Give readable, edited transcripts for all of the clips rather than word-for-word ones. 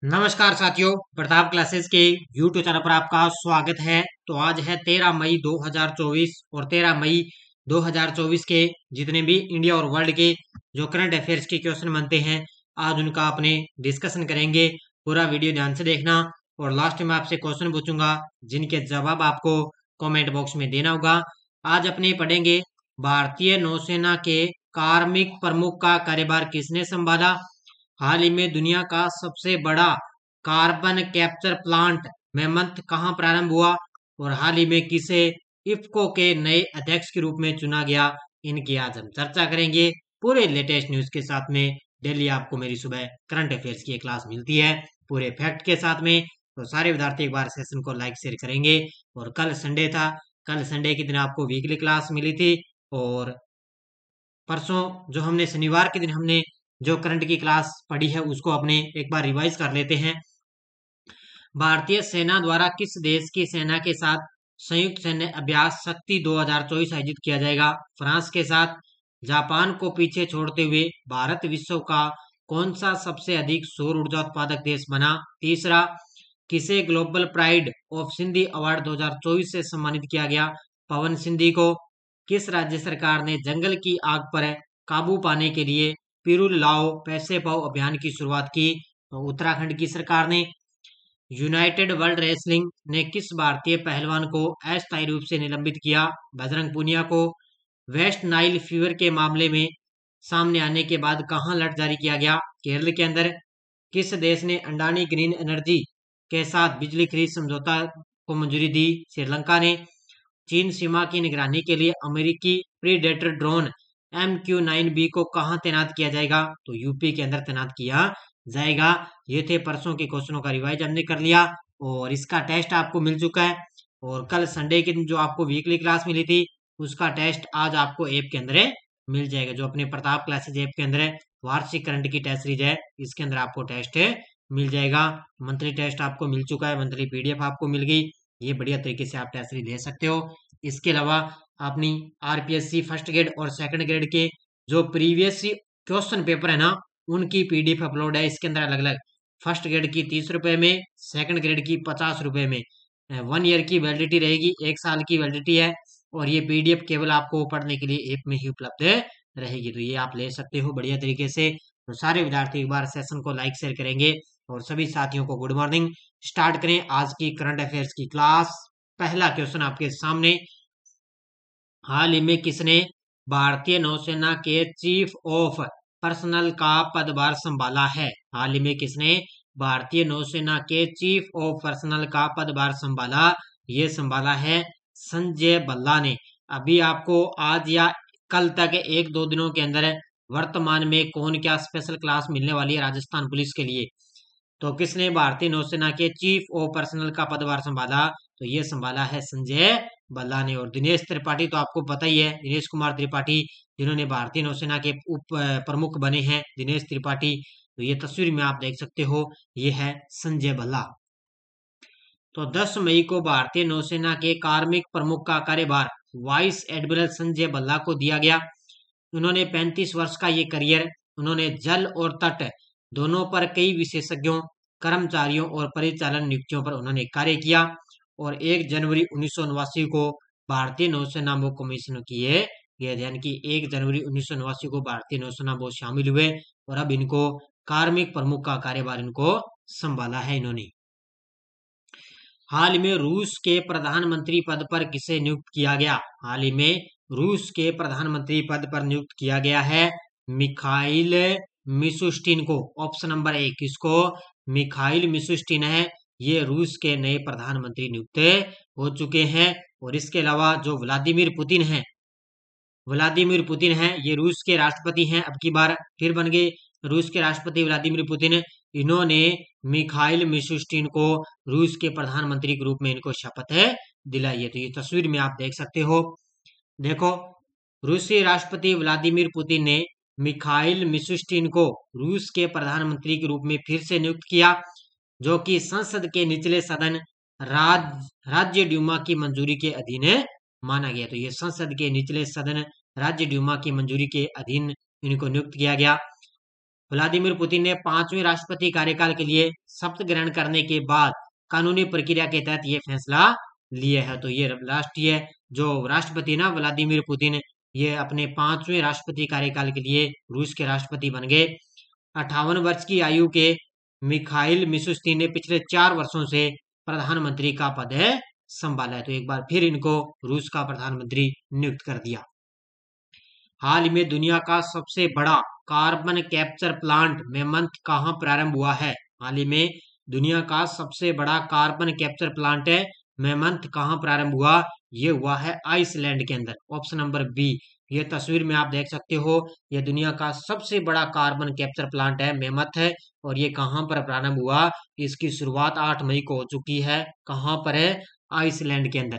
नमस्कार साथियों, प्रताप क्लासेस के YouTube चैनल पर आपका स्वागत है। तो आज है 13 मई 2024 और 13 मई 2024 के जितने भी इंडिया और वर्ल्ड के जो करंट अफेयर्स के क्वेश्चन बनते हैं, आज उनका अपने डिस्कशन करेंगे। पूरा वीडियो ध्यान से देखना और लास्ट में आपसे क्वेश्चन पूछूंगा जिनके जवाब आपको कमेंट बॉक्स में देना होगा। आज अपने पढ़ेंगे भारतीय नौसेना के कार्मिक प्रमुख का कार्यभार किसने संभाला। हाल ही में दुनिया का सबसे बड़ा कार्बन कैप्चर प्लांट मेमंत कहाँ प्रारंभ हुआ और हाल ही में किसे इफ्को के नए अध्यक्ष के रूप में चुना गया, इनकी आज हम चर्चा करेंगे पूरे लेटेस्ट न्यूज के साथ में। डेली आपको मेरी सुबह करंट अफेयर्स की एक क्लास मिलती है पूरे फैक्ट के साथ में। तो सारे विद्यार्थी एक बार सेशन को लाइक शेयर करेंगे। और कल संडे था, कल संडे के दिन आपको वीकली क्लास मिली थी और परसों जो हमने शनिवार के दिन हमने जो करंट की क्लास पढ़ी है उसको अपने एक बार रिवाइज कर लेते हैं। भारतीय सेना द्वारा किस देश की सेना के साथ संयुक्त सैन्य अभ्यास शक्ति 2024 आयोजित किया जाएगा। फ्रांस के साथ। जापान को पीछे छोड़ते हुए भारत विश्व का कौन सा सबसे अधिक सौर ऊर्जा उत्पादक देश बना। तीसरा, किसे global pride of Sindhi award 2024 से सम्मानित किया गया। पवन सिंधी को। किस राज्य सरकार ने जंगल की आग पर काबू पाने के लिए पिरुल लाओ पैसे पाओ अभियान की शुरुआत की। तो उत्तराखंड की सरकार ने। यूनाइटेड वर्ल्ड रेसलिंग ने किस भारतीय पहलवान को अस्थायी रूप से निलंबित किया। बजरंग पूनिया को। वेस्ट नाइल फीवर के मामले में सामने आने के बाद कहां अलर्ट जारी किया गया। केरल के अंदर। किस देश ने अडानी ग्रीन एनर्जी के साथ बिजली खरीद समझौता को मंजूरी दी। श्रीलंका ने। चीन सीमा की निगरानी के लिए अमेरिकी प्रीडेटर ड्रोन MQ-9B को कहां तैनात किया जाएगा। तो यूपी के अंदर तैनात किया जाएगा। ये थे परसों के क्वेश्चनों का रिवाइज हमने कर लिया और इसका टेस्ट आपको मिल चुका है। और कल संडे के दिन जो आपको वीकली क्लास मिली थी उसका टेस्ट आज आपको ऐप के अंदर मिल जाएगा, जो अपने प्रताप क्लासेज ऐप के अंदर है। वार्षिक करंट की टेस्ट सीरीज है, इसके अंदर आपको टेस्ट मिल जाएगा। मंथली टेस्ट आपको मिल चुका है, मंथली PDF आपको मिल गई। ये बढ़िया तरीके से आप टेस्ट सीरीज ले सकते हो। इसके अलावा अपनी RPSC फर्स्ट ग्रेड और सेकंड ग्रेड के जो प्रीवियस क्वेश्चन पेपर है ना, उनकी PDF अपलोड है। इसके अंदर अलग अलग फर्स्ट ग्रेड की 30 रुपए में, सेकंड ग्रेड की 50 रुपए में 1 ईयर की वैलिडिटी रहेगी, 1 साल की वैलिडिटी है। और ये PDF केवल आपको पढ़ने के लिए ऐप में ही उपलब्ध रहेगी, तो ये आप ले सकते हो बढ़िया तरीके से। तो सारे विद्यार्थी एक बार सेशन को लाइक शेयर करेंगे और सभी साथियों को गुड मॉर्निंग। स्टार्ट करें आज की करंट अफेयर्स की क्लास। पहला क्वेश्चन आपके सामने। हाल ही में किसने भारतीय नौसेना के चीफ ऑफ पर्सनल का पदभार संभाला है। हाल ही में किसने भारतीय नौसेना के चीफ ऑफ पर्सनल का पदभार संभाला। ये संभाला है संजय भल्ला ने। अभी आपको आज या कल तक एक दो दिनों के अंदर वर्तमान में कौन क्या स्पेशल क्लास मिलने वाली है राजस्थान पुलिस के लिए। तो किसने भारतीय नौसेना के चीफ ऑफ पर्सनल का पदभार संभाला। तो ये संभाला है संजय भल्ला ने। और दिनेश त्रिपाठी तो आपको पता ही है, दिनेश कुमार त्रिपाठी जिन्होंने भारतीय नौसेना के उप प्रमुख बने हैं, दिनेश त्रिपाठी। तो ये तस्वीर में आप देख सकते हो, ये है संजय भल्ला। तो 10 मई को भारतीय नौसेना के कार्मिक प्रमुख का कार्यभार वाइस एडमिरल संजय भल्ला को दिया गया। उन्होंने 35 वर्ष का ये करियर उन्होंने जल और तट दोनों पर कई विशेषज्ञों, कर्मचारियों और परिचालन नियुक्तियों पर उन्होंने कार्य किया। और 1 जनवरी 1989 को भारतीय नौसेना में कमीशन किए गए, यानी कि 1 जनवरी 1989 को भारतीय नौसेना में शामिल हुए और अब इनको कार्मिक प्रमुख का कार्यभार इनको संभाला है इन्होंने। हाल ही में रूस के प्रधानमंत्री पद पर किसे नियुक्त किया गया। हाल ही में रूस के प्रधानमंत्री पद पर नियुक्त किया गया है मिखाइल मिशुस्टिन को। ऑप्शन नंबर 1 किसको, मिखाइल मिशुस्टिन है, ये रूस के नए प्रधानमंत्री नियुक्त हो चुके हैं। और इसके अलावा जो व्लादिमीर पुतिन है, व्लादिमीर पुतिन हैं, ये रूस के राष्ट्रपति हैं, अब की बार फिर बन गए रूस के राष्ट्रपति व्लादिमीर पुतिन। इन्होंने मिखाइल मिशुस्टिन को रूस के प्रधानमंत्री के रूप में इनको शपथ दिलाई है। तो ये तस्वीर में आप देख सकते हो, देखो रूसी राष्ट्रपति व्लादिमीर पुतिन ने मिखाइल मिशुस्टिन को रूस के प्रधानमंत्री के रूप में फिर से नियुक्त किया, जो कि संसद के निचले सदन राज्य ड्यूमा की मंजूरी के अधीन माना गया। तो ये संसद के निचले सदन राज्य ड्यूमा की मंजूरी के अधीन इनको नियुक्त किया गया। व्लादिमीर पुतिन ने 5वें राष्ट्रपति कार्यकाल के लिए शपथ ग्रहण करने के बाद कानूनी प्रक्रिया के तहत ये फैसला लिए है। तो ये राष्ट्रीय जो राष्ट्रपति ना व्लादिमीर पुतिन, ये अपने 5वें राष्ट्रपति कार्यकाल के लिए रूस के राष्ट्रपति बन गए। 58 वर्ष की आयु के मिखाइल मिशुस्तिन ने पिछले 4 वर्षों से प्रधानमंत्री का पद संभाला है। तो एक बार फिर इनको रूस का प्रधानमंत्री नियुक्त कर दिया। हाल ही में दुनिया का सबसे बड़ा कार्बन कैप्चर प्लांट मेमंथ कहाँ प्रारंभ हुआ है? हाल ही में दुनिया का सबसे बड़ा कार्बन कैप्चर प्लांट है मेमंथ कहाँ प्रारंभ हुआ? ये हुआ है आइसलैंड के अंदर, ऑप्शन नंबर बी। ये तस्वीर में आप देख सकते हो, ये दुनिया का सबसे बड़ा कार्बन कैप्चर प्लांट है, मेमथ है। और ये कहाँ पर प्रारंभ हुआ? इसकी शुरुआत 8 मई को हो चुकी है। कहाँ पर है? आइसलैंड के अंदर।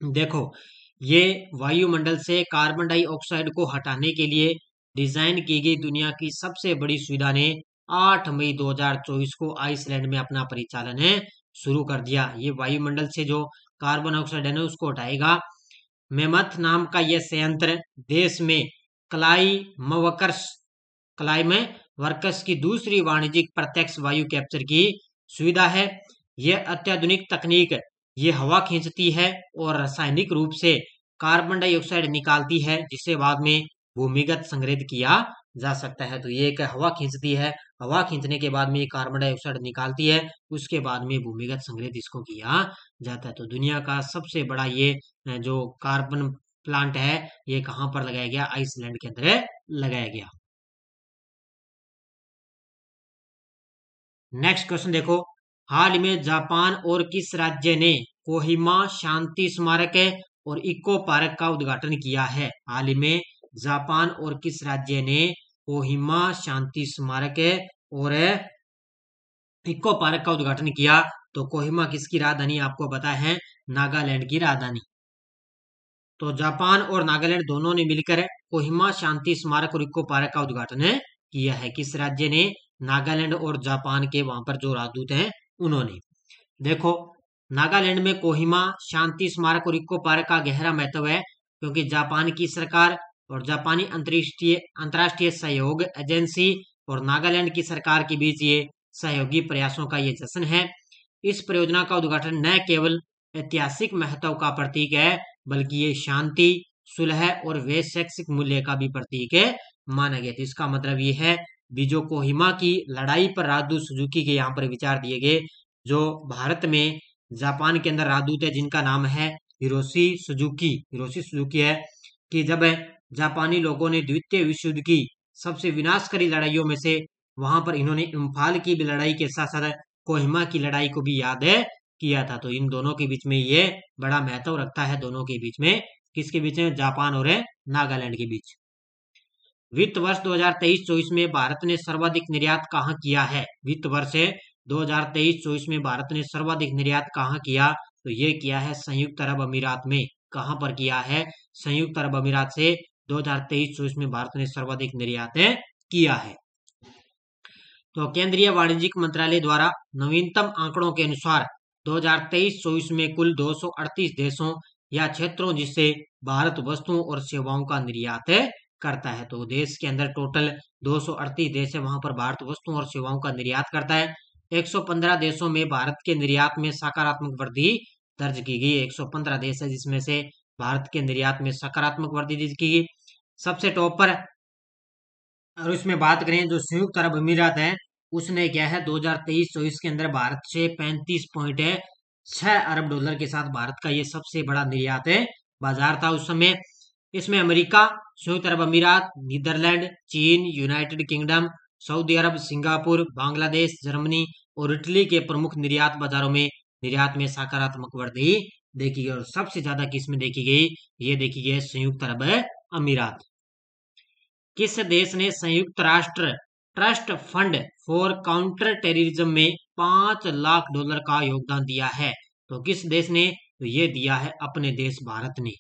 देखो, ये वायुमंडल से कार्बन डाइऑक्साइड को हटाने के लिए डिजाइन की गई दुनिया की सबसे बड़ी सुविधा ने 8 मई 2024 को आइसलैंड में अपना परिचालन शुरू कर दिया। ये वायुमंडल से जो कार्बन डाइऑक्साइड है ना उसको हटाएगा। मेमथ नाम का यह संयंत्र देश में क्लाइमेवर्क्स की दूसरी वाणिज्यिक प्रत्यक्ष वायु कैप्चर की सुविधा है। यह अत्याधुनिक तकनीक ये हवा खींचती है और रासायनिक रूप से कार्बन डाइऑक्साइड निकालती है, जिसे बाद में भूमिगत संग्रहित किया जा सकता है। तो ये एक हवा खींचती है, हवा खींचने के बाद में ये कार्बन डाइऑक्साइड निकालती है, उसके बाद में भूमिगत संग्रहित इसको किया जाता है। तो दुनिया का सबसे बड़ा ये जो कार्बन प्लांट है ये कहाँ पर लगाया गया? आइसलैंड के अंदर लगाया गया। नेक्स्ट क्वेश्चन देखो, हाल ही में जापान और किस राज्य ने कोहिमा शांति स्मारक और इको पार्क का उद्घाटन किया है? हाल ही में जापान और किस राज्य ने कोहिमा शांति स्मारक और इको पार्क का उद्घाटन किया? तो कोहिमा किसकी राजधानी आपको पता है? नागालैंड की राजधानी। तो जापान और नागालैंड दोनों ने मिलकर कोहिमा शांति स्मारक और इको पार्क का उद्घाटन किया है। किस राज्य ने? नागालैंड और जापान के वहां पर जो राजदूत हैं उन्होंने। देखो, नागालैंड में कोहिमा शांति स्मारक और इको पार्क का गहरा महत्व है, क्योंकि जापान की सरकार और जापानी अंतर्राष्ट्रीय सहयोग एजेंसी और नागालैंड की सरकार के बीच ये सहयोगी प्रयासों का ये जश्न है। इस परियोजना का उद्घाटन न केवल ऐतिहासिक महत्व का प्रतीक है, बल्कि ये शांति, सुलह और वैश्विक मूल्य का भी प्रतीक माना गया। तो इसका मतलब ये है बीजो कोहिमा की लड़ाई पर राजदूत सुजुकी के यहाँ पर विचार दिए गए। जो भारत में जापान के अंदर राजदूत है जिनका नाम है हिरोशी सुजुकी है, कि जब जापानी लोगों ने द्वितीय विश्व युद्ध की सबसे विनाशकारी लड़ाइयों में से वहां पर इन्होंने इम्फाल की भी लड़ाई के साथ साथ कोहिमा की लड़ाई को भी याद किया था। तो इन दोनों के बीच में ये बड़ा महत्व रखता है, दोनों के बीच में। किसके बीच में? जापान और नागालैंड के बीच। वित्त वर्ष 2023-24 में भारत ने सर्वाधिक निर्यात कहाँ किया है? वित्त वर्ष 2023-24 में भारत ने सर्वाधिक निर्यात कहाँ किया? तो ये किया है संयुक्त अरब अमीरात में। कहाँ पर किया है? संयुक्त अरब अमीरात से 2023-24 में भारत ने सर्वाधिक निर्यात किया है। तो केंद्रीय वाणिज्यिक मंत्रालय द्वारा नवीनतम आंकड़ों के अनुसार 2023-24 में कुल 238 देशों या क्षेत्रों जिससे भारत वस्तुओं और सेवाओं का निर्यात करता है। तो देश के अंदर टोटल 238 देश है, वहां पर भारत वस्तुओं और सेवाओं का निर्यात करता है। 115 देशों में भारत के निर्यात में सकारात्मक वृद्धि दर्ज की गई। 115 देश है जिसमें से भारत के निर्यात में सकारात्मक वृद्धि दर्ज की गई। सबसे टॉप पर और इसमें बात करें जो संयुक्त अरब अमीरात है, उसने क्या है 2023-24 के अंदर भारत से 35.6 अरब डॉलर के साथ भारत का ये सबसे बड़ा निर्यात बाजार था उस समय। इसमें अमेरिका, संयुक्त अरब अमीरात, नीदरलैंड, चीन, यूनाइटेड किंगडम, सऊदी अरब, सिंगापुर, बांग्लादेश, जर्मनी और इटली के प्रमुख निर्यात बाजारों में निर्यात में सकारात्मक वृद्धि देखी गई। और सबसे ज्यादा किसमें देखी गई? ये देखी गई संयुक्त अरब अमीरात। किस देश ने संयुक्त राष्ट्र trust fund for counter terrorism में 5 लाख डॉलर का योगदान दिया है? तो किस देश ने? तो ये दिया है अपने देश भारत ने।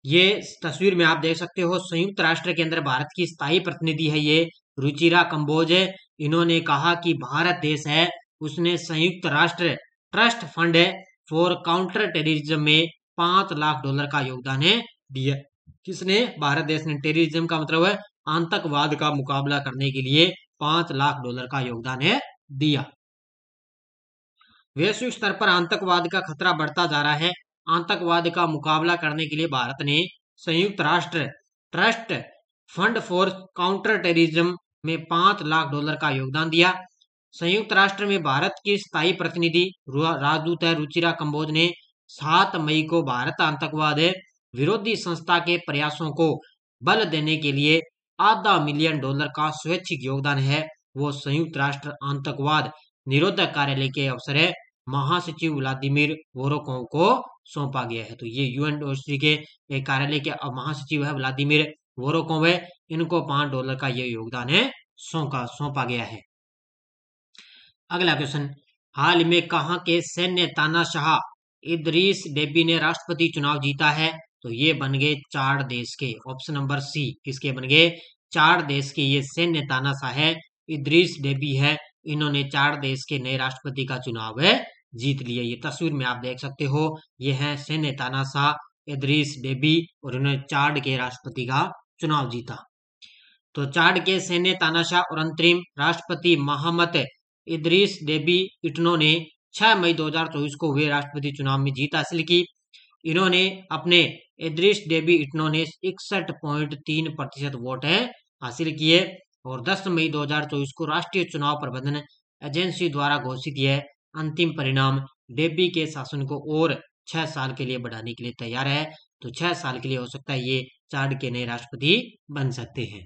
ये तस्वीर में आप देख सकते हो, संयुक्त राष्ट्र के अंदर भारत की स्थायी प्रतिनिधि है ये रुचिरा कंबोज। इन्होंने कहा कि भारत देश है उसने संयुक्त राष्ट्र trust fund for counter terrorism में 5 लाख डॉलर का योगदान दिया। किसने? भारत देश ने। टेररिज्म का मतलब है आतंकवाद का मुकाबला करने के लिए $5 लाख का योगदान दिया। वैश्विक स्तर पर आतंकवाद का खतरा बढ़ता जा रहा है। आतंकवाद का मुकाबला करने के लिए भारत ने संयुक्त राष्ट्र trust fund for counter terrorism में $5 लाख का योगदान दिया। संयुक्त राष्ट्र में भारत की स्थायी प्रतिनिधि राजदूत रुचिरा कंबोज ने 7 मई को भारत आतंकवाद विरोधी संस्था के प्रयासों को बल देने के लिए $500 मिलियन का स्वैच्छिक योगदान है वो संयुक्त राष्ट्र आतंकवाद निरोधक कार्यालय के अफसर महासचिव व्लादिमीर वोरोकोव को सौंपा गया है। तो ये यूएनओसी के कार्यालय के महासचिव है व्लादिमीर वोरोकोव है, इनको $5 का ये योगदान सौंपा गया है। अगला क्वेश्चन, हाल में कहां के सैन्य तानाशाह इदरीस डेबी ने राष्ट्रपति चुनाव जीता है? तो ये बन गए चाड देश के, ऑप्शन नंबर सी, किसके बन गए? चाड देश के ये सैन्य तानाशाह है इदरीस डेबी है, इन्होंने चाड देश के नए राष्ट्रपति का चुनाव जीत लिया। ये तस्वीर में आप देख सकते हो, ये है सैन्य तानाशाह इदरीस डेबी और इन्होंने चाड के राष्ट्रपति का चुनाव जीता। तो चाड के सैन्य तानाशाह और अंतरिम राष्ट्रपति मोहम्मद इदरीस डेबी इटनो ने 6 मई 2024 को हुए राष्ट्रपति चुनाव में जीत हासिल की। इन्होंने अपने इदरीस डेबी इटनो ने 61.3% वोट हासिल किए और 10 मई 2024 को राष्ट्रीय चुनाव प्रबंधन एजेंसी द्वारा घोषित यह अंतिम परिणाम डेबी के शासन को और 6 साल के लिए बढ़ाने के लिए तैयार है। तो 6 साल के लिए हो सकता है ये चाड के नए राष्ट्रपति बन सकते हैं।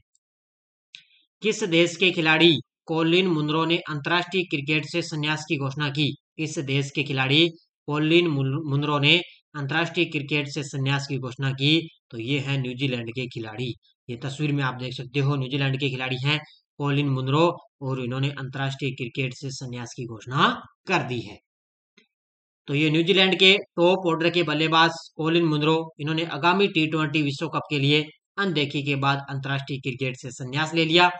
किस देश के खिलाड़ी कोलिन मुनरो ने अंतर्राष्ट्रीय क्रिकेट से संन्यास की घोषणा की? किस देश के खिलाड़ी कोलिन मुनरो ने अंतर्राष्ट्रीय क्रिकेट से संन्यास की घोषणा की? तो ये है न्यूजीलैंड के खिलाड़ी। ये तस्वीर में आप देख सकते हो, न्यूजीलैंड के खिलाड़ी हैं कोलिन मुनरो और इन्होंने अंतर्राष्ट्रीय क्रिकेट से संन्यास की घोषणा कर दी है। तो ये न्यूजीलैंड के टॉप ऑर्डर के बल्लेबाज कोलिन मुनरो, इन्होंने आगामी T20 विश्व कप के लिए अनदेखी के बाद अंतर्राष्ट्रीय क्रिकेट से संन्यास ले लिया।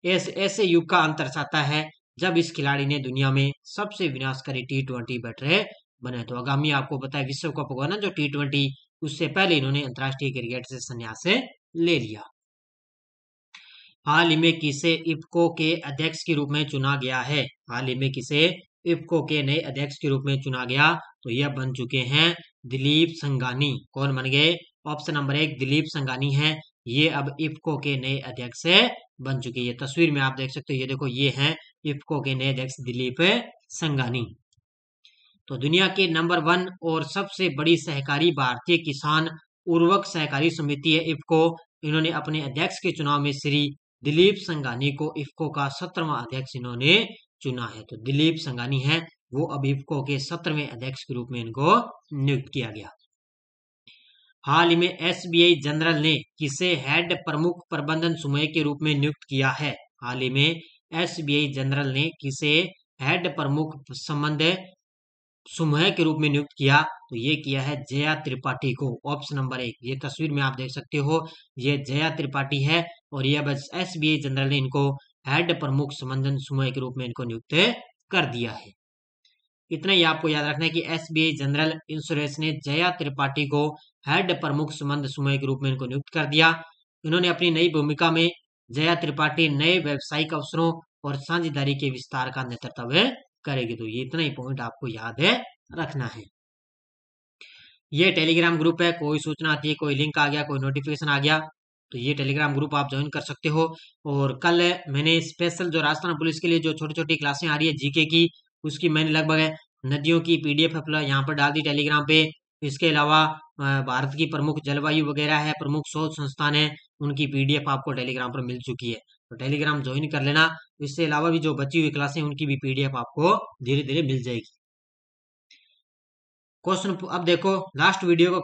ऐसे युग का अंत दर्शाता है जब इस खिलाड़ी ने दुनिया में सबसे विनाशकारी T20 बैटर बने। तो आगामी आपको पता है विश्व कप होगा ना जो T20, उससे पहले इन्होंने अंतर्राष्ट्रीय क्रिकेट से संन्यास ले लिया। हाल ही में किसे इफ्को के अध्यक्ष के रूप में चुना गया है? हाल ही में किसे इफ्को के नए अध्यक्ष के रूप में चुना गया? तो यह बन चुके हैं दिलीप संघानी। कौन बन गए? ऑप्शन नंबर 1 दिलीप संघानी है, ये अब इफ्को के नए अध्यक्ष बन चुके हैं। ये तस्वीर में आप देख सकते हो, ये देखो ये हैं इफ्को के नए अध्यक्ष दिलीप संघानी। तो दुनिया के नंबर 1 और सबसे बड़ी सहकारी भारतीय किसान उर्वरक सहकारी समिति है इफ्को, इन्होंने अपने अध्यक्ष के चुनाव में श्री दिलीप संघानी को इफ्को का 17वां अध्यक्ष इन्होंने चुना है। तो दिलीप संघानी है वो अब इफ्को के 17वें अध्यक्ष के रूप में इनको नियुक्त किया गया। हाल ही में एसबीआई जनरल ने किसे हेड प्रमुख प्रबंधन समूह के रूप में नियुक्त किया है? हाल ही में एसबीआई जनरल ने किसे हेड प्रमुख संबंध समूह के रूप में नियुक्त किया? तो ये किया है जया त्रिपाठी को, ऑप्शन नंबर 1। ये तस्वीर में आप देख सकते हो, ये जया त्रिपाठी है और ये बस एसबीआई जनरल ने इनको हेड प्रमुख संबंधन समूह के रूप में इनको नियुक्त कर दिया है। इतना ही आपको याद रखना है कि एसबीआई जनरल इंश्योरेंस ने जया त्रिपाठी को हेड प्रमुख संबंध समूह के रूप में इनको नियुक्त कर दिया। इन्होंने अपनी नई भूमिका में जया त्रिपाठी नए व्यावसायिक अवसरों और साझेदारी के विस्तार का नेतृत्व करेगी। तो ये इतना ही पॉइंट आपको याद रखना है। ये टेलीग्राम ग्रुप है, कोई सूचना आती है, कोई लिंक आ गया, कोई नोटिफिकेशन आ गया, तो ये टेलीग्राम ग्रुप आप ज्वाइन कर सकते हो। और कल मैंने स्पेशल जो राजस्थान पुलिस के लिए जो छोटी छोटी क्लासें आ रही है जीके की, उसकी मैंने लगभग नदियों की पीडीएफ यहाँ पर डाल दी टेलीग्राम पे। इसके अलावा भारत की प्रमुख जलवायु वगैरह है, प्रमुख शोध संस्थान है, उनकी पीडीएफ आपको टेलीग्राम पर मिल चुकी है, तो टेलीग्राम ज्वाइन कर लेना। इसके अलावा भी जो बची हुई क्लासें उनकी भी पीडीएफ आपको धीरे धीरे मिल जाएगी। क्वेश्चन अब देखो, लास्ट वीडियो का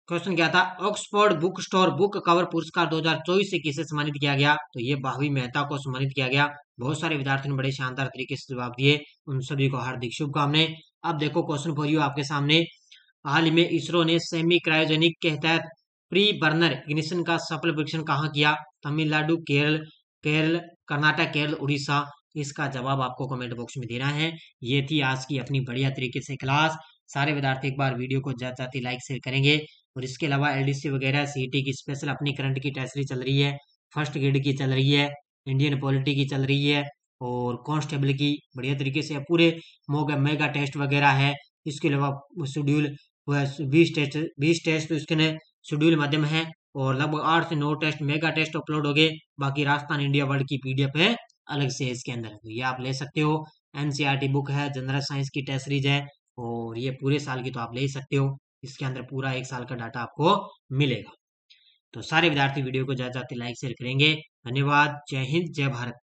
क्वेश्चन क्या था? Oxford book store book cover पुरस्कार 2024 से किसे सम्मानित किया गया? तो ये भावी मेहता को सम्मानित किया गया। बहुत सारे विद्यार्थियों ने बड़े शानदार तरीके से जवाब दिए, उन सभी को हार्दिक शुभकामनाएं। अब देखो क्वेश्चन फॉर यू आपके सामने। हाल ही में इसरो ने सेमी क्रायोजेनिक के तहत प्री बर्नर इग्निशन का सफल परीक्षण कहाँ किया? तमिलनाडु, केरल, कर्नाटक, केरल, उड़ीसा। इसका जवाब आपको कमेंट बॉक्स में देना है। ये थी आज की अपनी बढ़िया तरीके से क्लास। सारे विद्यार्थी एक बार वीडियो को जाते लाइक शेयर करेंगे। और इसके अलावा एलडीसी वगैरह सीईटी की स्पेशल अपनी करंट की टेस्ट सीरीज चल रही है, फर्स्ट ग्रेड की चल रही है, इंडियन पॉलिटी की चल रही है और कांस्टेबल की बढ़िया तरीके से पूरे मेगा टेस्ट वगैरह है। इसके अलावा शेड्यूल 20 टेस्ट तो इसके ने शेड्यूल माध्यम है और लगभग 8 से 9 टेस्ट मेगा टेस्ट अपलोड हो गए। बाकी राजस्थान इंडिया वर्ल्ड की पीडीएफ है अलग से इसके अंदर, तो ये आप ले सकते हो। एनसीईआरटी बुक है, जनरल साइंस की टेस्ट सीरीज है और ये पूरे साल की तो आप ले ही सकते हो। इसके अंदर पूरा 1 साल का डाटा आपको मिलेगा। तो सारे विद्यार्थी वीडियो को ज्यादा लाइक शेयर करेंगे। धन्यवाद। जय हिंद, जय भारत।